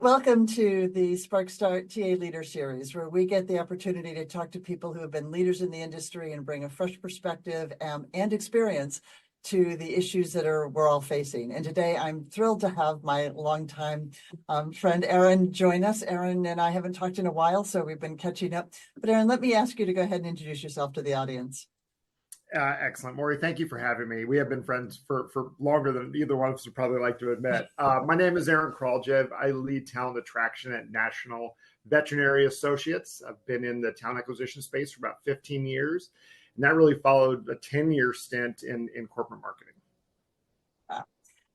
Welcome to the SparcStart TA Leader Series, where we get the opportunity to talk to people who have been leaders in the industry and bring a fresh perspective and experience to the issues that we're all facing. And today I'm thrilled to have my longtime friend Aaron join us. Aaron and I haven't talked in a while, so we've been catching up. But Aaron, let me ask you to go ahead and introduce yourself to the audience. Excellent. Maury, thank you for having me. We have been friends for longer than either one of us would probably like to admit. My name is Aaron Kraljev. I lead talent attraction at National Veterinary Associates. I've been in the talent acquisition space for about 15 years, and that really followed a 10-year stint in corporate marketing.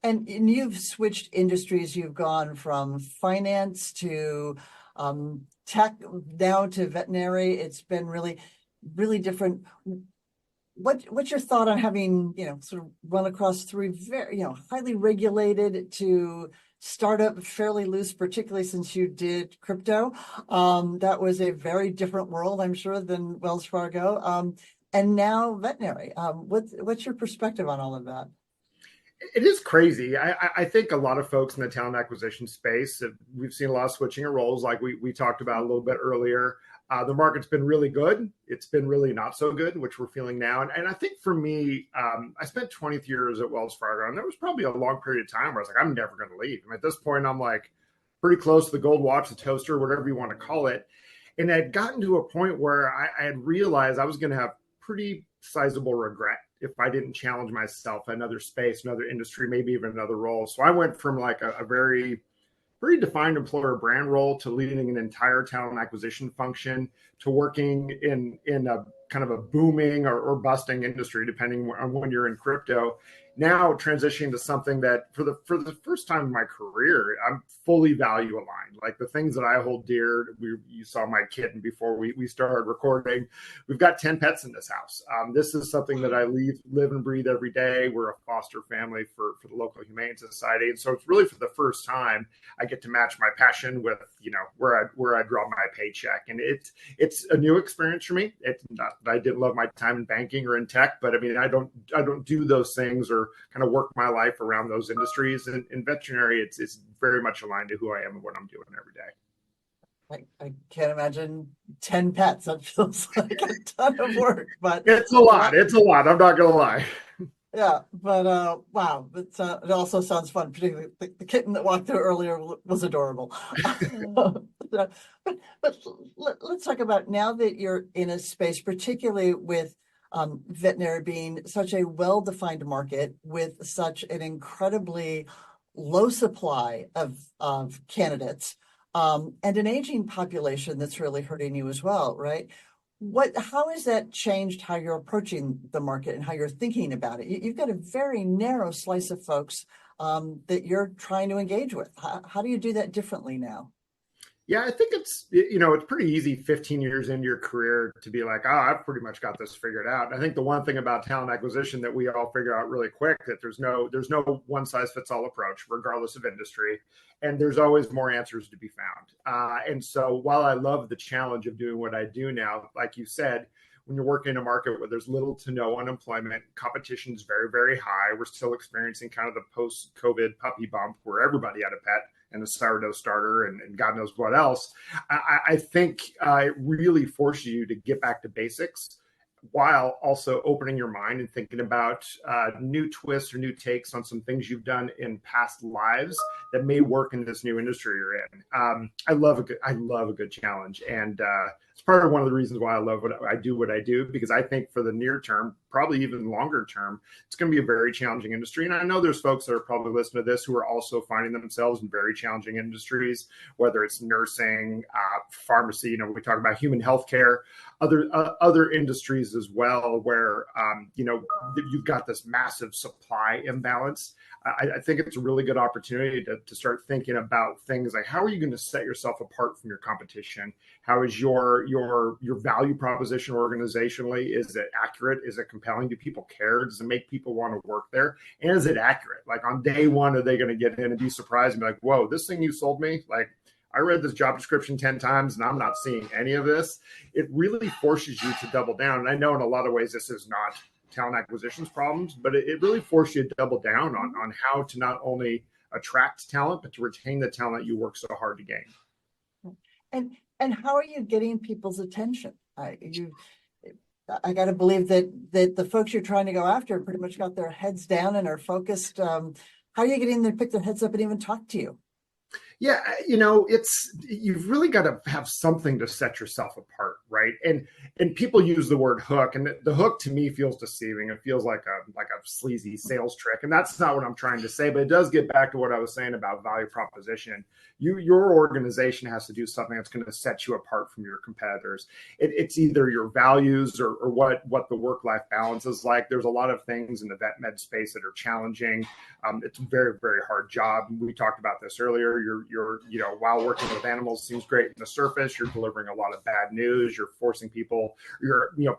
And you've switched industries. You've gone from finance to tech, now to veterinary. It's been really, really different. What's your thought on having, sort of run across three very, highly regulated to startup, fairly loose, particularly since you did crypto? That was a very different world, I'm sure, than Wells Fargo. And now veterinary. What's your perspective on all of that? It is crazy. I think a lot of folks in the talent acquisition space, we've seen a lot of switching of roles, like we talked about a little bit earlier. The market's been really good. It's been really not so good, which we're feeling now. And I think for me, I spent 20 years at Wells Fargo, and there was probably a long period of time where I was like, I'm never going to leave. And at this point, I'm like pretty close to the gold watch, the toaster, whatever you want to call it. And I'd gotten to a point where I had realized I was going to have pretty sizable regret if I didn't challenge myself in another space, another industry, maybe even another role. So I went from like a very defined employer brand role to leading an entire talent acquisition function to working in a kind of a booming or busting industry, depending on when you're in crypto. Now transitioning to something that for the first time in my career, I'm fully value aligned. Like the things that I hold dear, you saw my kitten before we started recording. We've got 10 pets in this house. This is something that I live and breathe every day. We're a foster family for the local humane society. And so it's really for the first time I get to match my passion with, where I draw my paycheck. And it's a new experience for me. It's not that I didn't love my time in banking or in tech, but I mean, I don't do those things or kind of work my life around those industries. And in veterinary, it's very much aligned to who I am and what I'm doing every day. I can't imagine 10 pets. That feels like a ton of work, but it's a lot. It's a lot. I'm not going to lie. Yeah, but wow, it also sounds fun. Particularly the kitten that walked through earlier was adorable. but let's talk about now that you're in a space, particularly with veterinary being such a well-defined market with such an incredibly low supply of candidates and an aging population that's really hurting you as well, right? How has that changed how you're approaching the market and how you're thinking about it? You've got a very narrow slice of folks that you're trying to engage with. How do you do that differently now? Yeah, I think it's pretty easy 15 years into your career to be like, I've pretty much got this figured out. I think the one thing about talent acquisition that we all figure out really quick, that there's no one size fits all approach, regardless of industry. And there's always more answers to be found. And so while I love the challenge of doing what I do now, like you said, when you're working in a market where there's little to no unemployment, competition is very, very high. We're still experiencing kind of the post-COVID puppy bump where everybody had a pet and a sourdough starter and God knows what else. I think it really forces you to get back to basics while also opening your mind and thinking about new twists or new takes on some things you've done in past lives that may work in this new industry you're in. I love a good challenge, and it's part of one of the reasons why I love what I do, because I think for the near term, probably even longer term, it's going to be a very challenging industry. And I know there's folks that are probably listening to this who are also finding themselves in very challenging industries, whether it's nursing, pharmacy, we talk about human healthcare, other industries as well, where, you've got this massive supply imbalance. I think it's a really good opportunity to start thinking about things like, how are you going to set yourself apart from your competition? How is your value proposition organizationally? Is it accurate? Is it compelling? Do people care? Does it make people want to work there? And is it accurate? Like on day one, are they going to get in and be surprised and be like, whoa, this thing you sold me? Like, I read this job description 10 times and I'm not seeing any of this. It really forces you to double down. And I know in a lot of ways this is not talent acquisitions problems, but it really forces you to double down on how to not only attract talent, but to retain the talent you work so hard to gain. And how are you getting people's attention? I got to believe that the folks you're trying to go after pretty much got their heads down and are focused. How are you getting them to pick their heads up and even talk to you? Yeah, you've really got to have something to set yourself apart, right? And people use the word hook, and the hook to me feels deceiving. It feels like a sleazy sales trick, and that's not what I'm trying to say. But it does get back to what I was saying about value proposition. Your organization has to do something that's going to set you apart from your competitors. It's either your values or what the work-life balance is like. There's a lot of things in the vet med space that are challenging. It's a very, very hard job. We talked about this earlier. You're while working with animals seems great on the surface, you're delivering a lot of bad news. You're forcing people.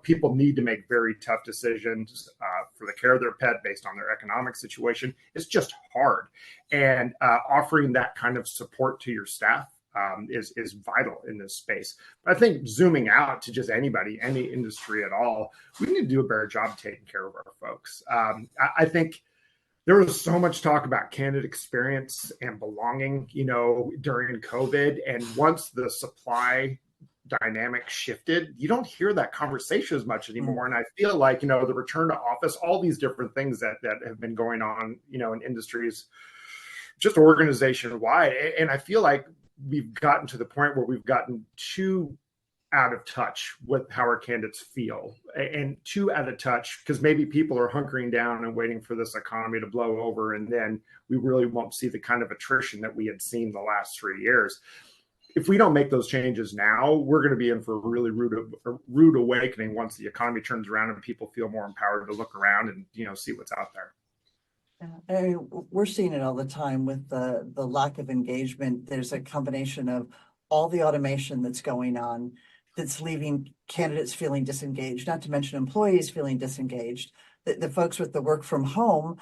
People need to make very tough decisions for the care of their pet based on their economic situation. It's just hard, and offering that kind of support to your staff is vital in this space. But I think zooming out to just anybody, any industry at all, we need to do a better job taking care of our folks. I think there was so much talk about candidate experience and belonging, during COVID. And once the supply dynamic shifted, you don't hear that conversation as much anymore. And I feel like, the return to office, all these different things that have been going on, in industries, just organization wide. And I feel like we've gotten to the point where we've gotten too out of touch with how our candidates feel, and too out of touch because maybe people are hunkering down and waiting for this economy to blow over, and then we really won't see the kind of attrition that we had seen the last 3 years. If we don't make those changes now, we're going to be in for a really rude awakening once the economy turns around and people feel more empowered to look around and see what's out there. I mean, we're seeing it all the time with the lack of engagement. There's a combination of all the automation that's going on that's leaving candidates feeling disengaged, not to mention employees feeling disengaged. The folks with the work from home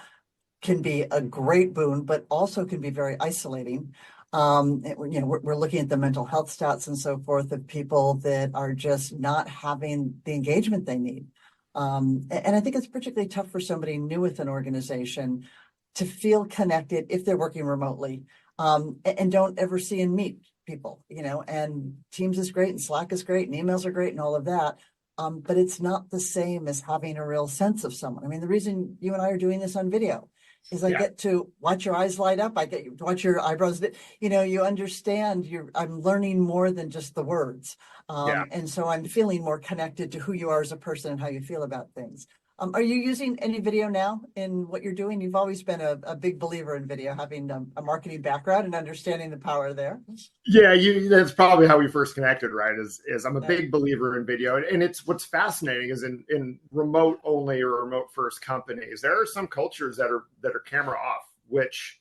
can be a great boon, but also can be very isolating. We're looking at the mental health stats and so forth of people that are just not having the engagement they need. And I think it's particularly tough for somebody new with an organization to feel connected if they're working remotely, and don't ever see and meet people, and Teams is great and Slack is great and emails are great and all of that. But it's not the same as having a real sense of someone. I mean, the reason you and I are doing this on video is I get to watch your eyes light up. I get to watch your eyebrows. You understand. I'm learning more than just the words. And so I'm feeling more connected to who you are as a person and how you feel about things. Are you using any video now in what you're doing? You've always been a big believer in video, having a marketing background and understanding the power there. Yeah, that's probably how we first connected, right? Is I'm a big believer in video. And it's what's fascinating is in remote only or remote first companies, there are some cultures that are camera off, which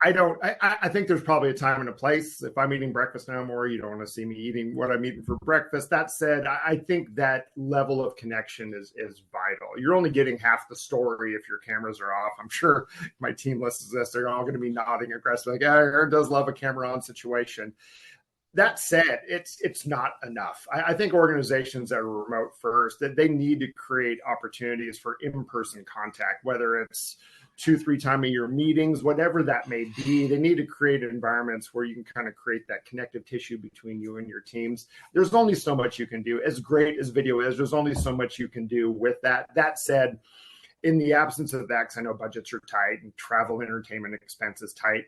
I think there's probably a time and a place. If I'm eating breakfast now more, you don't want to see me eating what I'm eating for breakfast. That said, I think that level of connection is vital. You're only getting half the story if your cameras are off. I'm sure my team listens to this. They're all going to be nodding aggressively, like, yeah, Aaron does love a camera on situation. That said, it's not enough. I think organizations that are remote first, that they need to create opportunities for in-person contact, whether it's 2-3 times a year meetings, whatever that may be. They need to create environments where you can kind of create that connective tissue between you and your teams. There's only so much you can do. As great as video is, there's only so much you can do with that. That said, in the absence of that, because I know budgets are tight and travel entertainment expenses tight,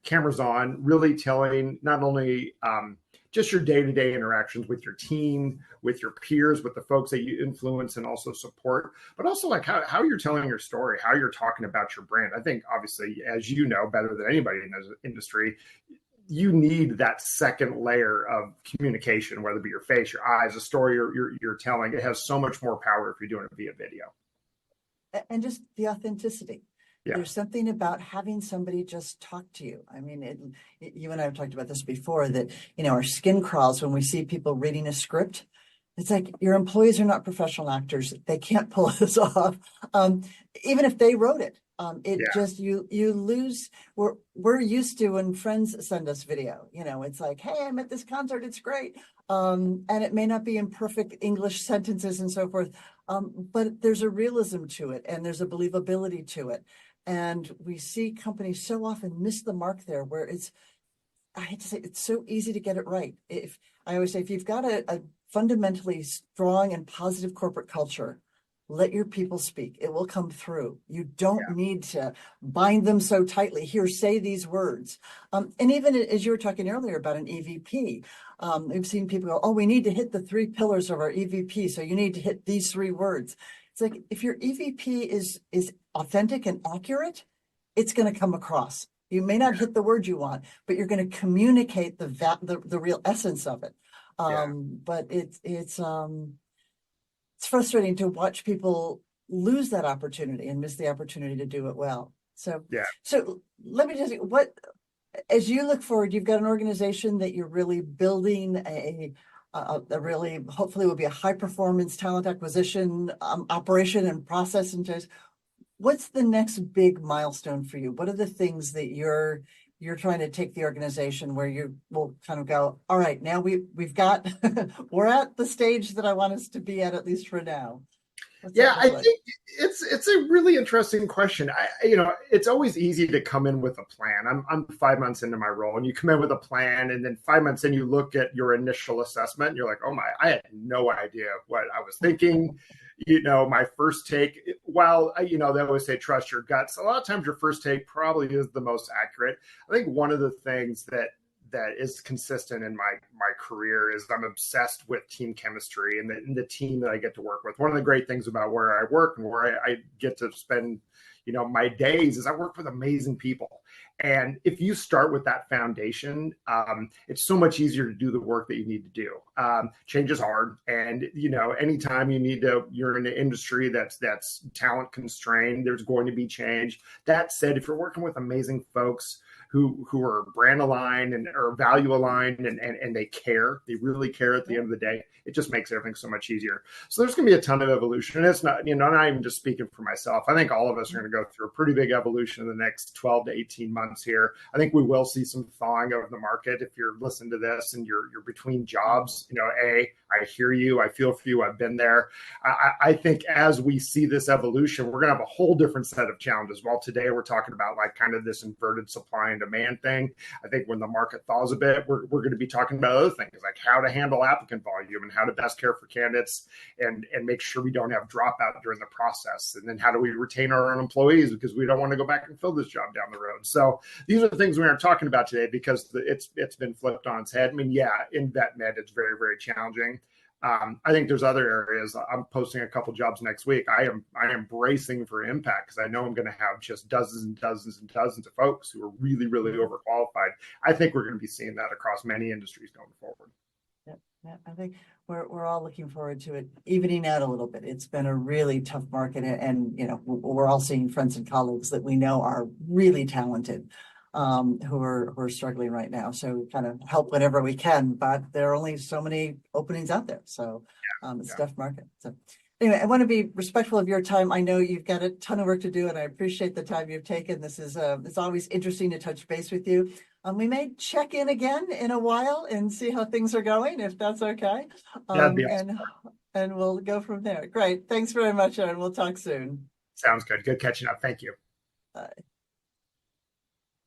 cameras on, really telling not only just your day-to-day interactions with your team, with your peers, with the folks that you influence and also support, but also like how you're telling your story, how you're talking about your brand. I think obviously, as you know better than anybody in this industry, you need that second layer of communication, whether it be your face, your eyes, the story you're telling. It has so much more power if you're doing it via video. And just the authenticity. Yeah. There's something about having somebody just talk to you. I mean, you and I have talked about this before, that, our skin crawls when we see people reading a script. It's like, your employees are not professional actors. They can't pull this off. Even if they wrote it, just, you lose. We're used to when friends send us video, it's like, hey, I'm at this concert. It's great. And it may not be in perfect English sentences and so forth. But there's a realism to it and there's a believability to it. And we see companies so often miss the mark there, where I hate to say, it's so easy to get it right. If I always say, if you've got a fundamentally strong and positive corporate culture, let your people speak. It will come through. You don't need to bind them so tightly. Here, say these words. And even as you were talking earlier about an EVP, we've seen people go, oh, we need to hit the 3 pillars of our EVP. So you need to hit these 3 words. It's like, if your EVP is authentic and accurate, it's going to come across. You may not hit the word you want, but you're going to communicate the real essence of it. But it's frustrating to watch people lose that opportunity and miss the opportunity to do it well. So let me just, as you look forward, you've got an organization that you're really building a really, hopefully will be a high performance talent acquisition operation and process. And just, what's the next big milestone for you? What are the things that you're trying to take the organization where you will kind of go, all right, now we've got, we're at the stage that I want us to be at least for now? I think it's a really interesting question. It's always easy to come in with a plan. I'm 5 months into my role, and you come in with a plan, and then 5 months in, you look at your initial assessment, and you're like, oh my, I had no idea what I was thinking. My first take, while they always say trust your guts, a lot of times your first take probably is the most accurate. I think one of the things that is consistent in my career is I'm obsessed with team chemistry and the team that I get to work with. One of the great things about where I work and where I get to spend, my days is I work with amazing people. And if you start with that foundation, it's so much easier to do the work that you need to do. Change is hard. And, anytime you're in an industry that's talent constrained, there's going to be change. That said, if you're working with amazing folks who are brand aligned and or value aligned and they care, they really care at the end of the day, it just makes everything so much easier. So there's going to be a ton of evolution. And it's not, not even just speaking for myself. I think all of us are going to go through a pretty big evolution in the next 12 to 18 months here. I think we will see some thawing of the market. If you're listening to this and you're between jobs, I hear you, I feel for you, I've been there. I think as we see this evolution, we're going to have a whole different set of challenges. While today we're talking about like kind of this inverted supply and demand thing, I think when the market thaws a bit, we're going to be talking about other things like how to handle applicant volume and how to best care for candidates and make sure we don't have dropout during the process. And then how do we retain our own employees because we don't want to go back and fill this job down the road. So these are the things we aren't talking about today because it's been flipped on its head. I mean, in vet med, it's very, very challenging. I think there's other areas. I'm posting a couple jobs next week. I am bracing for impact because I know I'm going to have just dozens and dozens and dozens of folks who are really, really overqualified. I think we're going to be seeing that across many industries going forward. Yeah, I think we're all looking forward to it evening out a little bit. It's been a really tough market, and we're all seeing friends and colleagues that we know are really talented, who are struggling right now. So kind of help whenever we can, but there are only so many openings out there. So it's a tough market. So anyway, I want to be respectful of your time. I know you've got a ton of work to do, and I appreciate the time you've taken. This is it's always interesting to touch base with you. We may check in again in a while and see how things are going, if that's okay. That'd be awesome. And we'll go from there. Great. Thanks very much, Aaron. We'll talk soon. Sounds good. Good catching up. Thank you. Bye.